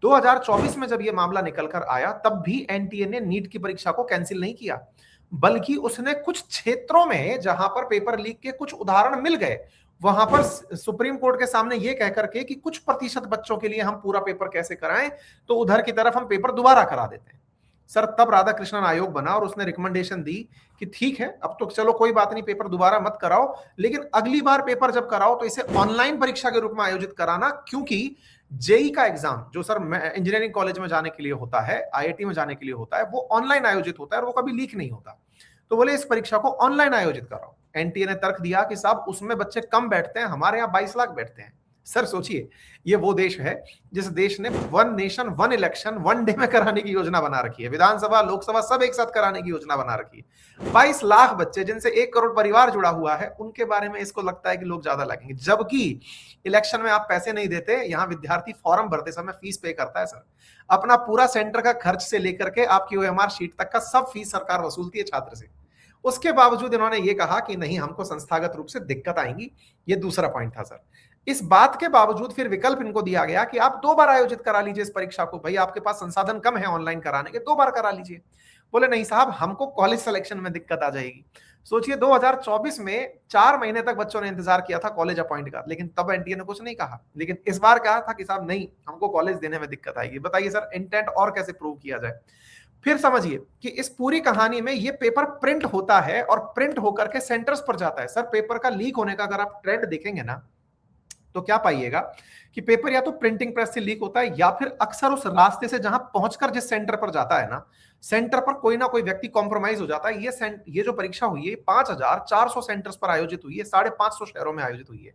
2024 में जब यह मामला निकल कर आया तब भी एनटीए ने नीट की परीक्षा को कैंसिल नहीं किया, बल्कि उसने कुछ क्षेत्रों में जहां पर पेपर लीक के कुछ उदाहरण मिल गए, वहां पर सुप्रीम कोर्ट के सामने यह कहकर के कि कुछ प्रतिशत बच्चों के लिए हम पूरा पेपर कैसे कराएं, तो उधर की तरफ हम पेपर दोबारा करा देते हैं। सर तब राधाकृष्णन आयोग बना और उसने रिकमेंडेशन दी कि ठीक है, अब तो चलो कोई बात नहीं, पेपर दोबारा मत कराओ, लेकिन अगली बार पेपर जब कराओ तो इसे ऑनलाइन परीक्षा के रूप में आयोजित कराना, क्योंकि जेई का एग्जाम जो सर इंजीनियरिंग कॉलेज में जाने के लिए होता है, आईआईटी में जाने के लिए होता है, वो ऑनलाइन आयोजित होता है और वो कभी लीक नहीं होता। तो बोले इस परीक्षा को ऑनलाइन आयोजित कराओ। एनटीए ने तर्क दिया कि साहब उसमें बच्चे कम बैठते हैं, हमारे यहाँ 22 लाख बैठते हैं। सर सोचिए, ये वो देश है जिस देश ने one nation one election one day में कराने की योजना बना रखी है, विधानसभा लोकसभा सब एक साथ कराने की योजना बना रखी है। 22 लाख बच्चे जिनसे 1 करोड़ परिवार जुड़ा हुआ है, उनके बारे में इसको लगता है कि लोग ज्यादा लगेंगे, जबकि इलेक्शन में आप पैसे नहीं देते। यहाँ विद्यार्थी फॉर्म भरते समय फीस पे करता है सर, अपना पूरा सेंटर का खर्च से लेकर के आपकी ओएमआर शीट तक का सब फीस सरकार वसूलती है छात्र से। उसके बावजूद इन्होंने ये कहा कि नहीं, हमको संस्थागत रूप से दिक्कत आएंगी। ये दूसरा पॉइंट था सर। इस बात के बावजूद फिर विकल्प इनको दिया गया कि आप 2 बार आयोजित करा लीजिए इस परीक्षा को, भाई आपके पास संसाधन कम है ऑनलाइन कराने के, 2 बार करा लीजिए। बोले नहीं साहब, हमको कॉलेज सिलेक्शन में दिक्कत आ जाएगी। सोचिए 2024 में 4 महीने तक बच्चों ने इंतजार किया था कॉलेज अपॉइंट का, लेकिन तब एनटीए ने कुछ नहीं कहा, लेकिन इस बार कहा था कि साहब नहीं, हमको कॉलेज देने में दिक्कत आएगी। बताइए सर, इंटेंट और कैसे प्रूव किया जाए। फिर समझिए कि इस पूरी कहानी में ये पेपर प्रिंट होता है और प्रिंट होकर के सेंटर्स पर जाता है। सर पेपर का लीक होने का अगर आप ट्रेंड देखेंगे ना, तो क्या पाइएगा कि पेपर या तो प्रिंटिंग प्रेस से लीक होता है, या फिर अक्सर उस रास्ते से जहां पहुंचकर जिस सेंटर पर जाता है ना, सेंटर पर कोई ना कोई व्यक्ति कॉम्प्रोमाइज हो जाता है। ये जो परीक्षा हुई है 5400 सेंटर्स पर आयोजित हुई है, 550 शहरों में आयोजित हुई है,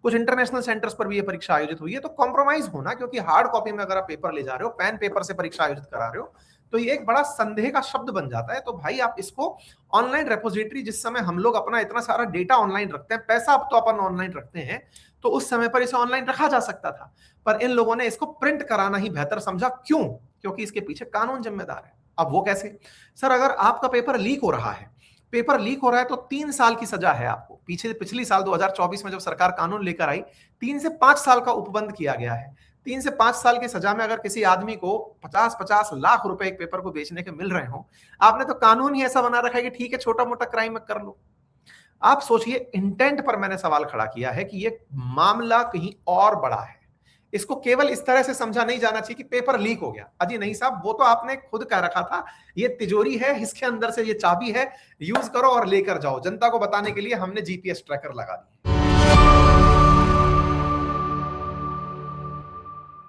कुछ इंटरनेशनल सेंटर्स पर भी ये परीक्षा आयोजित हुई है। तो कॉम्प्रोमाइज होना, क्योंकि हार्ड कॉपी में अगर आप पेपर ले जा रहे हो, पेन पेपर से परीक्षा आयोजित करा रहे हो, तो ये एक बड़ा संदेह का शब्द बन जाता है। तो भाई आप इसको ऑनलाइन रेपोजिटरी, जिस समय हम लोग अपना इतना सारा डेटा ऑनलाइन रखते हैं, पैसा अब तो अपन ऑनलाइन रखते हैं, तो उस समय पर इसे ऑनलाइन रखा जा सकता था, पर इन लोगों ने इसको प्रिंट कराना ही बेहतर समझा। क्यों? क्योंकि इसके पीछे कानून जिम्मेदार है। अब वो कैसे? सर अगर आपका पेपर लीक हो रहा है, पेपर लीक हो रहा है तो 3 साल की सजा है आपको। पिछली साल 2024 में जब सरकार कानून लेकर आई, 3 से 5 साल का उपबंध किया गया है। 3 से 5 साल की सजा में अगर किसी आदमी को 50-50 लाख रुपए एक पेपर को बेचने के मिल रहे हो, आपने तो कानून ही ऐसा बना रखा है कि ठीक है, छोटा मोटा क्राइम कर लो। आप सोचिए, इंटेंट पर मैंने सवाल खड़ा किया है कि ये मामला कहीं और बड़ा है। इसको केवल इस तरह से समझा नहीं जाना चाहिए कि पेपर लीक हो गया। अजी नहीं साहब, वो तो आपने खुद कह रखा था, ये तिजोरी है, इसके अंदर से ये चाबी है, यूज करो और लेकर जाओ। जनता को बताने के लिए हमने जीपीएस ट्रैकर लगा दिया।